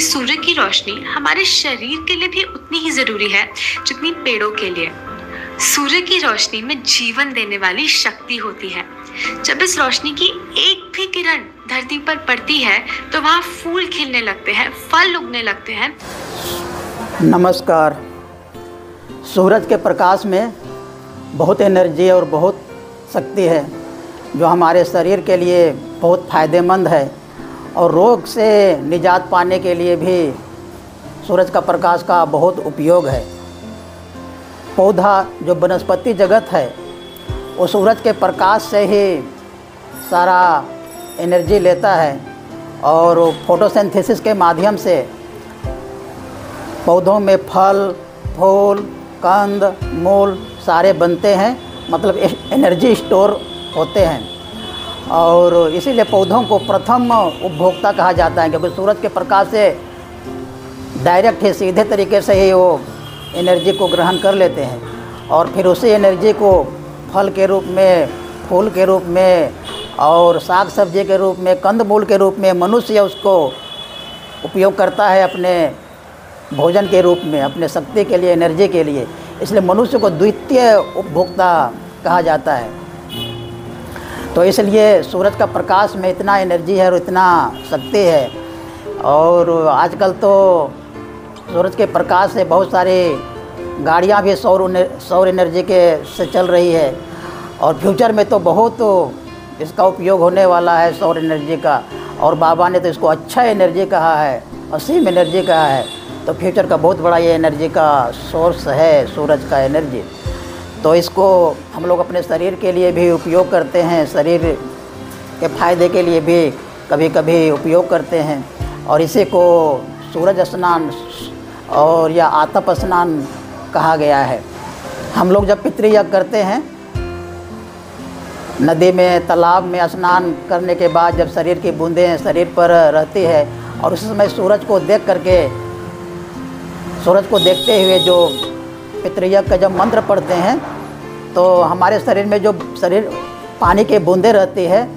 सूर्य की रोशनी हमारे शरीर के लिए भी उतनी ही जरूरी है जितनी पेड़ों के लिए। सूर्य की रोशनी में जीवन देने वाली शक्ति होती है। जब इस रोशनी की एक भी किरण धरती पर पड़ती है तो वहाँ फूल खिलने लगते हैं, फल उगने लगते हैं। नमस्कार। सूरज के प्रकाश में बहुत एनर्जी और बहुत शक्ति है जो हमारे शरीर के लिए बहुत फ़ायदेमंद है, और रोग से निजात पाने के लिए भी सूरज का प्रकाश का बहुत उपयोग है। पौधा जो वनस्पति जगत है वो सूरज के प्रकाश से ही सारा एनर्जी लेता है, और फोटोसिंथेसिस के माध्यम से पौधों में फल, फूल, कंद, मूल सारे बनते हैं, मतलब एनर्जी स्टोर होते हैं। और इसीलिए पौधों को प्रथम उपभोक्ता कहा जाता है, क्योंकि सूरज के प्रकाश से डायरेक्ट ही सीधे तरीके से ही वो एनर्जी को ग्रहण कर लेते हैं, और फिर उसी एनर्जी को फल के रूप में, फूल के रूप में और साग सब्जी के रूप में, कंद मूल के रूप में मनुष्य उसको उपयोग करता है अपने भोजन के रूप में, अपने शक्ति के लिए, एनर्जी के लिए। इसलिए मनुष्य को द्वितीय उपभोक्ता कहा जाता है। तो इसलिए सूरज का प्रकाश में इतना एनर्जी है और इतना शक्ति है। और आजकल तो सूरज के प्रकाश से बहुत सारी गाड़ियां भी सौर एनर्जी के से चल रही है, और फ्यूचर में तो बहुत इसका उपयोग होने वाला है सौर एनर्जी का। और बाबा ने तो इसको अच्छा एनर्जी कहा है, असीम एनर्जी कहा है। तो फ्यूचर का बहुत बड़ा ये एनर्जी का सोर्स है सूरज का एनर्जी। तो इसको हम लोग अपने शरीर के लिए भी उपयोग करते हैं, शरीर के फ़ायदे के लिए भी कभी कभी उपयोग करते हैं। और इसी को सूरज स्नान और या आतप स्नान कहा गया है। हम लोग जब पितृयज्ञ करते हैं, नदी में, तालाब में स्नान करने के बाद जब शरीर की बूंदें शरीर पर रहती है, और उस समय सूरज को देखते हुए जो पितृयज्ञ का जब मंत्र पढ़ते हैं, तो हमारे शरीर में जो पानी के बूंदें रहती है,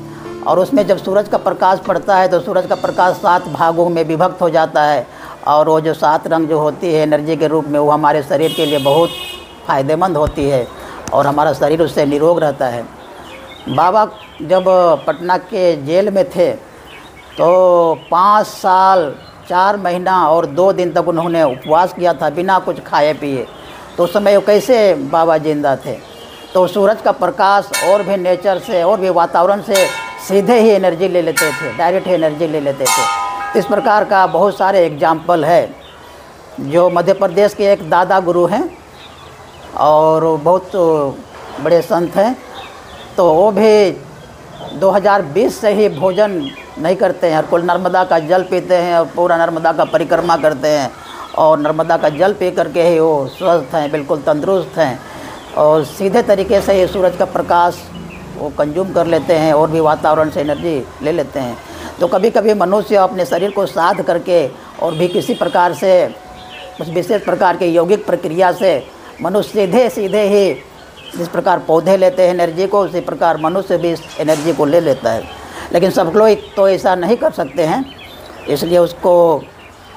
और उसमें जब सूरज का प्रकाश पड़ता है तो सूरज का प्रकाश 7 भागों में विभक्त हो जाता है, और वो जो 7 रंग जो होती है एनर्जी के रूप में, वो हमारे शरीर के लिए बहुत फ़ायदेमंद होती है, और हमारा शरीर उससे निरोग रहता है। बाबा जब पटना के जेल में थे तो 5 साल 4 महीना और 2 दिन तक उन्होंने उपवास किया था बिना कुछ खाए पिए। तो उस समय वो कैसे बाबा जिंदा थे? तो सूरज का प्रकाश और भी नेचर से और भी वातावरण से सीधे ही एनर्जी ले लेते थे, डायरेक्ट ही एनर्जी ले लेते थे। इस प्रकार का बहुत सारे एग्जाम्पल है। जो मध्य प्रदेश के एक दादा गुरु हैं और बहुत बड़े संत हैं, तो वो भी 2020 से ही भोजन नहीं करते हैं, हर कोई नर्मदा का जल पीते हैं और पूरा नर्मदा का परिक्रमा करते हैं, और नर्मदा का जल पी करके ही वो स्वस्थ हैं, बिल्कुल तंदुरुस्त हैं, और सीधे तरीके से ये सूरज का प्रकाश वो कंज्यूम कर लेते हैं और भी वातावरण से एनर्जी ले लेते हैं। तो कभी कभी मनुष्य अपने शरीर को साध करके और भी किसी प्रकार से कुछ विशेष प्रकार की यौगिक प्रक्रिया से मनुष्य सीधे ही जिस प्रकार पौधे लेते हैं एनर्जी को, उसी प्रकार मनुष्य भी इस एनर्जी को ले लेता है। लेकिन सब लोग तो ऐसा नहीं कर सकते हैं, इसलिए उसको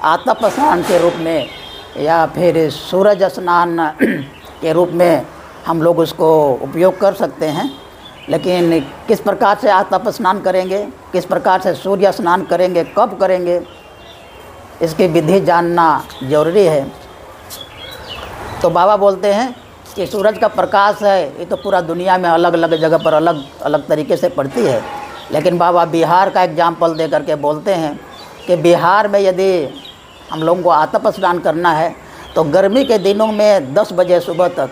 आतप स्नान के रूप में या फिर सूरज स्नान के रूप में हम लोग उसको उपयोग कर सकते हैं। लेकिन किस प्रकार से आतप स्नान करेंगे, किस प्रकार से सूर्य स्नान करेंगे, कब करेंगे, इसकी विधि जानना ज़रूरी है। तो बाबा बोलते हैं कि सूरज का प्रकाश है, ये तो पूरा दुनिया में अलग अलग जगह पर अलग अलग तरीके से पड़ती है। लेकिन बाबा बिहार का एग्जाम्पल दे करके बोलते हैं कि बिहार में यदि हम लोगों को आतप स्नान करना है तो गर्मी के दिनों में 10 बजे सुबह तक,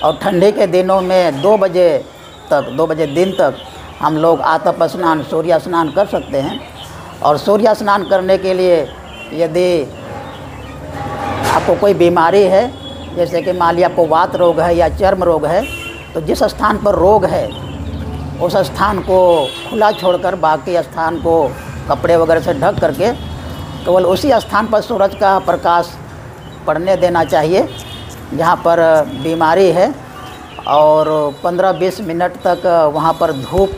और ठंडी के दिनों में 2 बजे दिन तक हम लोग आतप स्नान, सूर्य स्नान कर सकते हैं। और सूर्य स्नान करने के लिए यदि आपको कोई बीमारी है, जैसे कि मान लिया आपको वात रोग है या चर्म रोग है, तो जिस स्थान पर रोग है उस स्थान को खुला छोड़कर बाकी स्थान को कपड़े वगैरह से ढक करके केवल उसी स्थान पर सूरज का प्रकाश पड़ने देना चाहिए जहाँ पर बीमारी है, और 15-20 मिनट तक वहाँ पर धूप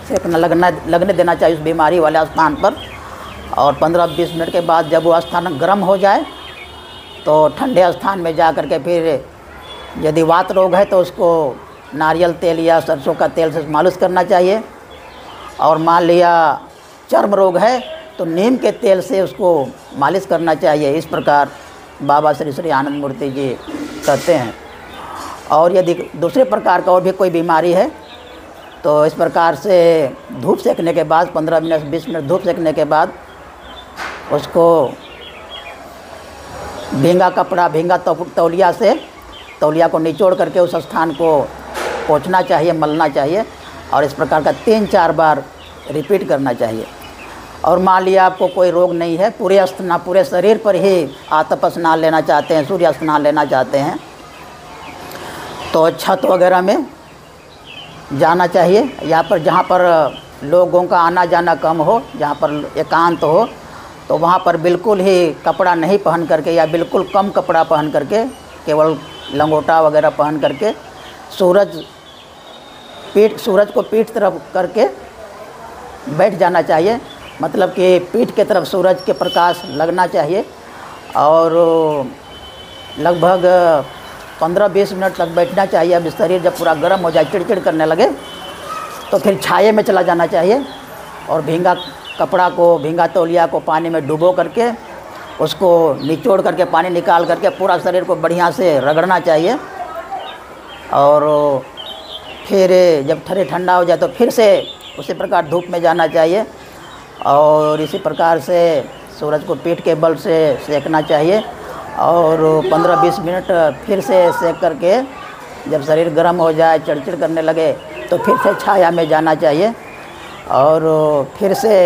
सेक लगने देना चाहिए उस बीमारी वाले स्थान पर। और 15-20 मिनट के बाद जब वो स्थान गर्म हो जाए तो ठंडे स्थान में जा कर के फिर यदि वात रोग है तो उसको नारियल तेल या सरसों का तेल से मालिश करना चाहिए, और मान लिया चर्म रोग है तो नीम के तेल से उसको मालिश करना चाहिए। इस प्रकार बाबा श्री श्री आनंद मूर्ति जी कहते हैं। और यदि दूसरे प्रकार का और भी कोई बीमारी है तो इस प्रकार से धूप सेकने के बाद 15 मिनट 20 मिनट धूप सेकने के बाद उसको भींगा कपड़ा, भींगा तौलिया से तौलिया को निचोड़ करके उस स्थान को पोंछना चाहिए, मलना चाहिए, और इस प्रकार का 3-4 बार रिपीट करना चाहिए। और मान लिया आपको कोई रोग नहीं है, पूरे शरीर पर ही आतप स्नान लेना चाहते हैं, सूर्य स्नान लेना चाहते हैं, तो छत वगैरह में जाना चाहिए। यहाँ पर जहाँ पर लोगों का आना जाना कम हो, जहाँ पर एकांत हो, तो वहाँ पर बिल्कुल ही कपड़ा नहीं पहन करके या बिल्कुल कम कपड़ा पहन करके, केवल लंगोटा वगैरह पहन करके सूरज को पीठ तरफ करके बैठ जाना चाहिए। मतलब कि पीठ के तरफ सूरज के प्रकाश लगना चाहिए, और लगभग 15-20 मिनट तक बैठना चाहिए। अब शरीर जब पूरा गर्म हो जाए, चिड़चिड़ करने लगे, तो फिर छाये में चला जाना चाहिए, और भींगा कपड़ा को, भींगा तौलिया को पानी में डुबो करके उसको निचोड़ करके पानी निकाल करके पूरा शरीर को बढ़िया से रगड़ना चाहिए। और फिर जब ठंडा हो जाए तो फिर से उसी प्रकार धूप में जाना चाहिए, और इसी प्रकार से सूरज को पीठ के बल से सेकना चाहिए। और 15-20 मिनट फिर से सेक करके जब शरीर गर्म हो जाए, चिड़चिड़ करने लगे, तो फिर से छाया में जाना चाहिए, और फिर से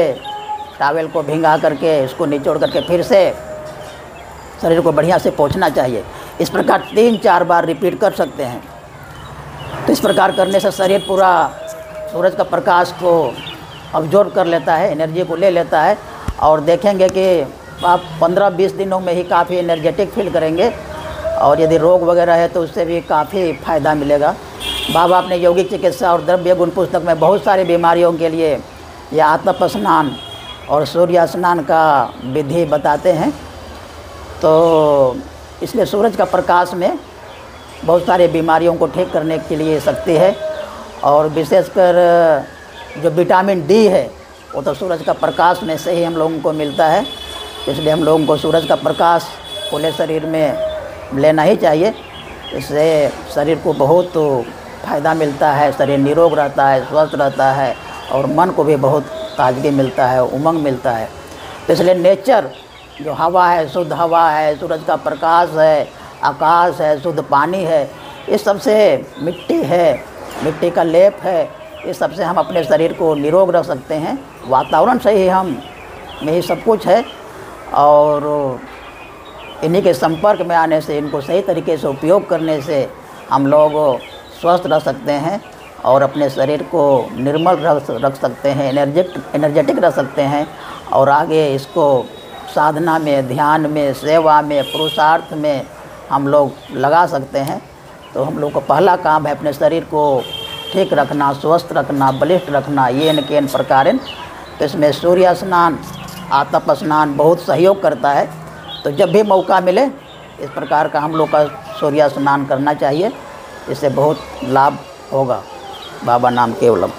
टॉवेल को भिंगा करके इसको निचोड़ करके फिर से शरीर को बढ़िया से पोंछना चाहिए। इस प्रकार 3-4 बार रिपीट कर सकते हैं। तो इस प्रकार करने से शरीर पूरा सूरज का प्रकाश को अब्जॉर्ब कर लेता है, एनर्जी को ले लेता है, और देखेंगे कि आप 15-20 दिनों में ही काफ़ी एनर्जेटिक फील करेंगे, और यदि रोग वगैरह है तो उससे भी काफ़ी फ़ायदा मिलेगा। बाबा अपने यौगिक चिकित्सा और द्रव्य गुण पुस्तक में बहुत सारी बीमारियों के लिए यह आतप स्नान और सूर्य स्नान का विधि बताते हैं। तो इसलिए सूरज का प्रकाश में बहुत सारी बीमारियों को ठीक करने के लिए शक्ति है, और विशेषकर जो विटामिन डी है वो तो सूरज का प्रकाश में से ही हम लोगों को मिलता है। इसलिए हम लोगों को सूरज का प्रकाश पूरे शरीर में लेना ही चाहिए। इससे शरीर को बहुत फ़ायदा मिलता है, शरीर निरोग रहता है, स्वस्थ रहता है, और मन को भी बहुत ताजगी मिलता है, उमंग मिलता है। तो इसलिए नेचर जो हवा है, शुद्ध हवा है, सूरज का प्रकाश है, आकाश है, शुद्ध पानी है, इस सब से मिट्टी है, मिट्टी का लेप है, इस सब से हम अपने शरीर को निरोग रख सकते हैं। वातावरण से ही हम में ही सब कुछ है, और इन्हीं के संपर्क में आने से, इनको सही तरीके से उपयोग करने से हम लोग स्वस्थ रह सकते हैं, और अपने शरीर को निर्मल रख सकते हैं, एनर्जेटिक रख सकते हैं, और आगे इसको साधना में, ध्यान में, सेवा में, पुरुषार्थ में हम लोग लगा सकते हैं। तो हम लोग का पहला काम है अपने शरीर को ठीक रखना, स्वस्थ रखना, बलिष्ठ रखना, येन केन प्रकारेण। तो इसमें सूर्य स्नान, आतप स्नान बहुत सहयोग करता है। तो जब भी मौका मिले इस प्रकार का हम लोग का सूर्य स्नान करना चाहिए, इससे बहुत लाभ होगा। बाबा नाम केवलम।